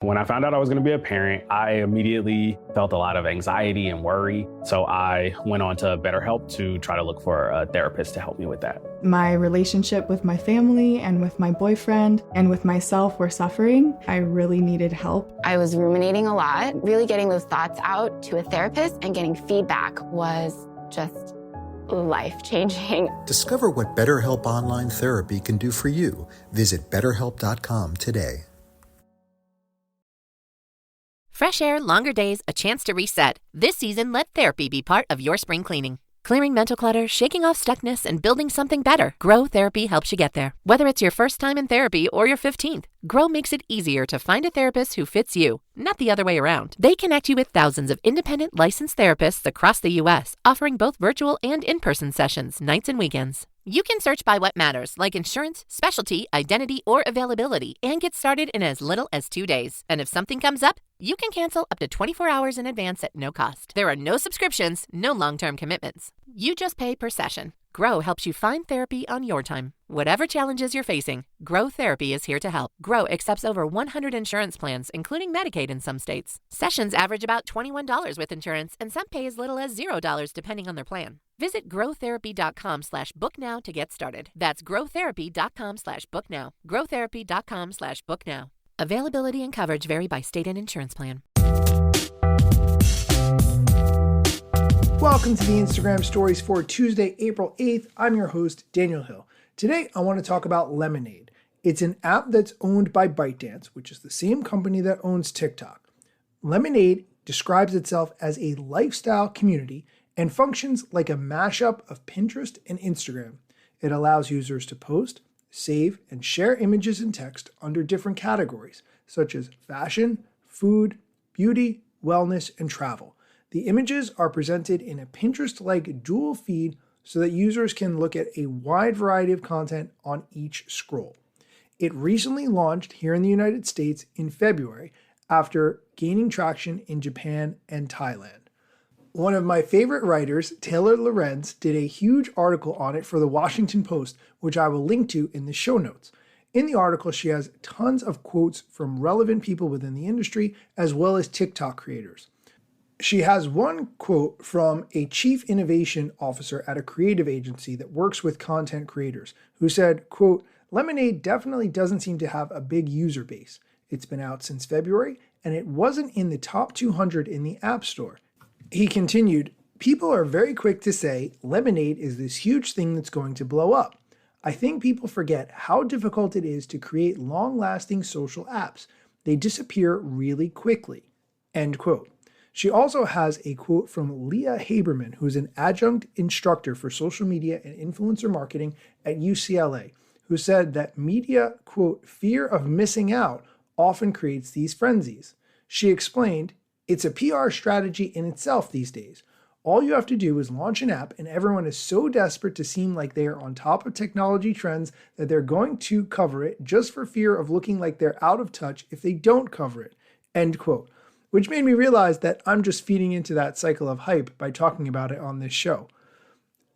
When I found out I was going to be a parent, I immediately felt a lot of anxiety and worry. So I went on to BetterHelp to try to look for a therapist to help me with that. My relationship with my family and with my boyfriend and with myself were suffering. I really needed help. I was ruminating a lot. Really getting those thoughts out to a therapist and getting feedback was just life-changing. Discover what BetterHelp Online Therapy can do for you. Visit BetterHelp.com today. Fresh air, longer days, a chance to reset. This season, let therapy be part of your spring cleaning. Clearing mental clutter, shaking off stuckness, and building something better. Grow Therapy helps you get there. Whether it's your first time in therapy or your 15th, Grow makes it easier to find a therapist who fits you, not the other way around. They connect you with thousands of independent licensed therapists across the U.S., offering both virtual and in-person sessions, nights and weekends. You can search by what matters, like insurance, specialty, identity, or availability, and get started in as little as 2 days. And if something comes up, you can cancel up to 24 hours in advance at no cost. There are no subscriptions, no long-term commitments. You just pay per session. Grow helps you find therapy on your time. Whatever challenges you're facing, Grow Therapy is here to help. Grow accepts over 100 insurance plans, including Medicaid in some states. Sessions average about $21 with insurance, and some pay as little as $0 depending on their plan. Visit growtherapy.com/booknow to get started. That's growtherapy.com/booknow. growtherapy.com/booknow. Availability and coverage vary by state and insurance plan. Welcome to the Instagram stories for Tuesday, April 8th. I'm your host, Daniel Hill. Today, I want to talk about Lemon8. It's an app that's owned by ByteDance, which is the same company that owns TikTok. Lemon8 describes itself as a lifestyle community and functions like a mashup of Pinterest and Instagram. It allows users to post, save, and share images and text under different categories, such as fashion, food, beauty, wellness, and travel. The images are presented in a Pinterest-like dual feed so that users can look at a wide variety of content on each scroll. It recently launched here in the United States in February after gaining traction in Japan and Thailand. One of my favorite writers, Taylor Lorenz, did a huge article on it for the Washington Post, which I will link to in the show notes. In the article, she has tons of quotes from relevant people within the industry, as well as TikTok creators. She has one quote from a chief innovation officer at a creative agency that works with content creators, who said, quote, Lemon8 definitely doesn't seem to have a big user base. It's been out since February, and it wasn't in the top 200 in the App Store. He continued, people are very quick to say Lemon8 is this huge thing that's going to blow up. I think people forget how difficult it is to create long-lasting social apps. They disappear really quickly. End quote. She also has a quote from Leah Haberman, who is an adjunct instructor for social media and influencer marketing at UCLA, who said that media, quote, fear of missing out often creates these frenzies. She explained, it's a PR strategy in itself these days. All you have to do is launch an app and everyone is so desperate to seem like they are on top of technology trends that they're going to cover it just for fear of looking like they're out of touch if they don't cover it, end quote. Which made me realize that I'm just feeding into that cycle of hype by talking about it on this show.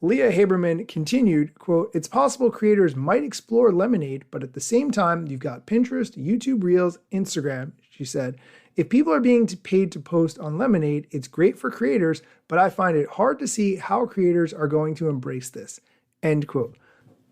Leah Haberman continued, quote, it's possible creators might explore Lemon8, but at the same time, you've got Pinterest, YouTube Reels, Instagram, she said. If people are being paid to post on Lemon8, it's great for creators, but I find it hard to see how creators are going to embrace this, end quote.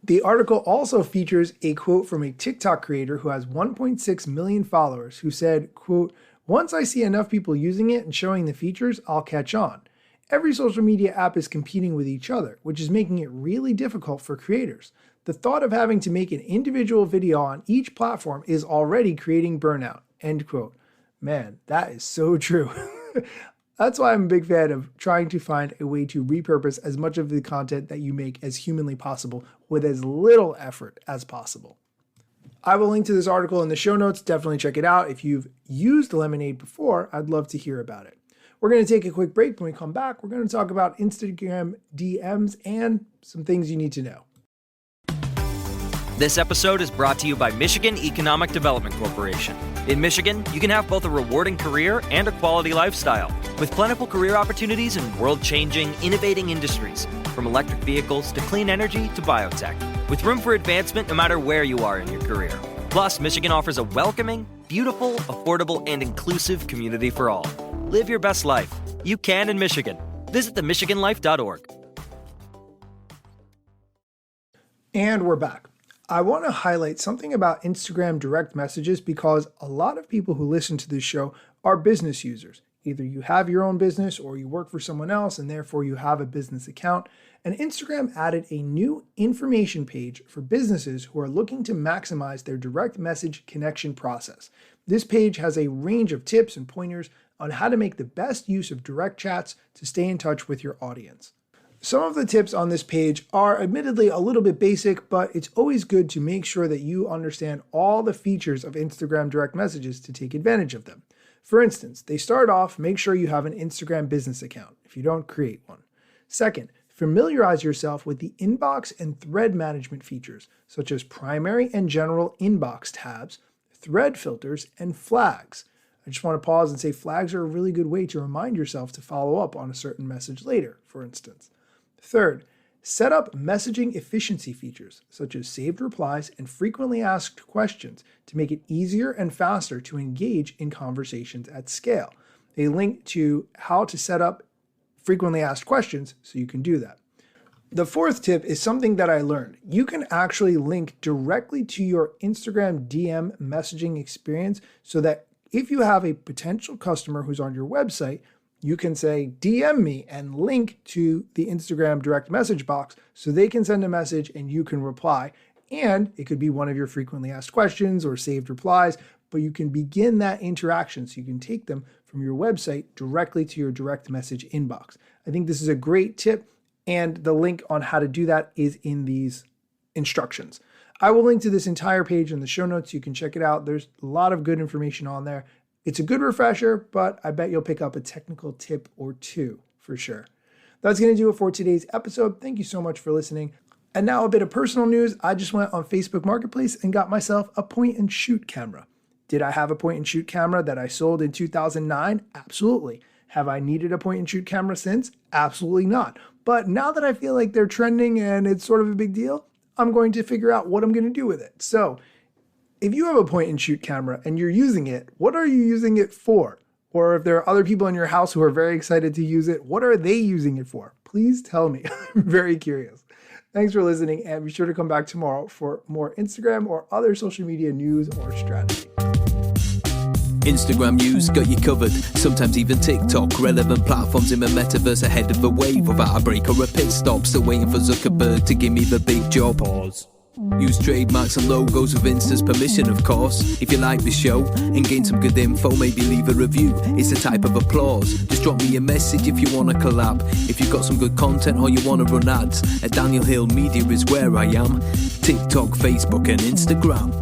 The article also features a quote from a TikTok creator who has 1.6 million followers who said, quote, once I see enough people using it and showing the features, I'll catch on. Every social media app is competing with each other, which is making it really difficult for creators. The thought of having to make an individual video on each platform is already creating burnout, end quote. Man, that is so true. That's why I'm a big fan of trying to find a way to repurpose as much of the content that you make as humanly possible with as little effort as possible. I will link to this article in the show notes. Definitely check it out. If you've used Lemon8 before, I'd love to hear about it. We're going to take a quick break. When we come back, we're going to talk about Instagram DMs and some things you need to know. This episode is brought to you by Michigan Economic Development Corporation. In Michigan, you can have both a rewarding career and a quality lifestyle, with plentiful career opportunities in world-changing, innovating industries, from electric vehicles to clean energy to biotech, with room for advancement no matter where you are in your career. Plus, Michigan offers a welcoming, beautiful, affordable, and inclusive community for all. Live your best life. You can in Michigan. Visit themichiganlife.org. And we're back. I want to highlight something about Instagram direct messages because a lot of people who listen to this show are business users. Either you have your own business or you work for someone else and therefore you have a business account. And Instagram added a new information page for businesses who are looking to maximize their direct message connection process. This page has a range of tips and pointers on how to make the best use of direct chats to stay in touch with your audience. Some of the tips on this page are admittedly a little bit basic, but it's always good to make sure that you understand all the features of Instagram direct messages to take advantage of them. For instance, they start off, make sure you have an Instagram business account if you don't create one. Second, familiarize yourself with the inbox and thread management features, such as primary and general inbox tabs, thread filters, and flags. I just want to pause and say flags are a really good way to remind yourself to follow up on a certain message later, for instance. Third, set up messaging efficiency features, such as saved replies and frequently asked questions to make it easier and faster to engage in conversations at scale. They link to how to set up frequently asked questions so you can do that. The fourth tip is something that I learned. You can actually link directly to your Instagram DM messaging experience so that if you have a potential customer who's on your website, you can say, DM me and link to the Instagram direct message box so they can send a message and you can reply. And it could be one of your frequently asked questions or saved replies, but you can begin that interaction so you can take them from your website directly to your direct message inbox. I think this is a great tip, and the link on how to do that is in these instructions. I will link to this entire page in the show notes. You can check it out. There's a lot of good information on there. It's a good refresher, but I bet you'll pick up a technical tip or two for sure. That's going to do it for today's episode. Thank you so much for listening. And now a bit of personal news. I just went on Facebook Marketplace and got myself a point and shoot camera. Did I have a point and shoot camera that I sold in 2009? Absolutely. Have I needed a point and shoot camera since? Absolutely not. But now that I feel like they're trending and it's sort of a big deal, I'm going to figure out what I'm going to do with it. So if you have a point and shoot camera and you're using it, what are you using it for? Or if there are other people in your house who are very excited to use it, what are they using it for? Please tell me. I'm very curious. Thanks for listening, and be sure to come back tomorrow for more Instagram or other social media news or strategy. Instagram news got you covered, sometimes even TikTok. Relevant platforms in the metaverse ahead of the wave. Without a break or a pit stop, still waiting for Zuckerberg to give me the big job. Pause. Use trademarks and logos with Insta's permission, of course. If you like the show and gain some good info, maybe leave a review. It's a type of applause. Just drop me a message if you want to collab. If you've got some good content or you want to run ads, at Daniel Hill Media is where I am. TikTok, Facebook and Instagram.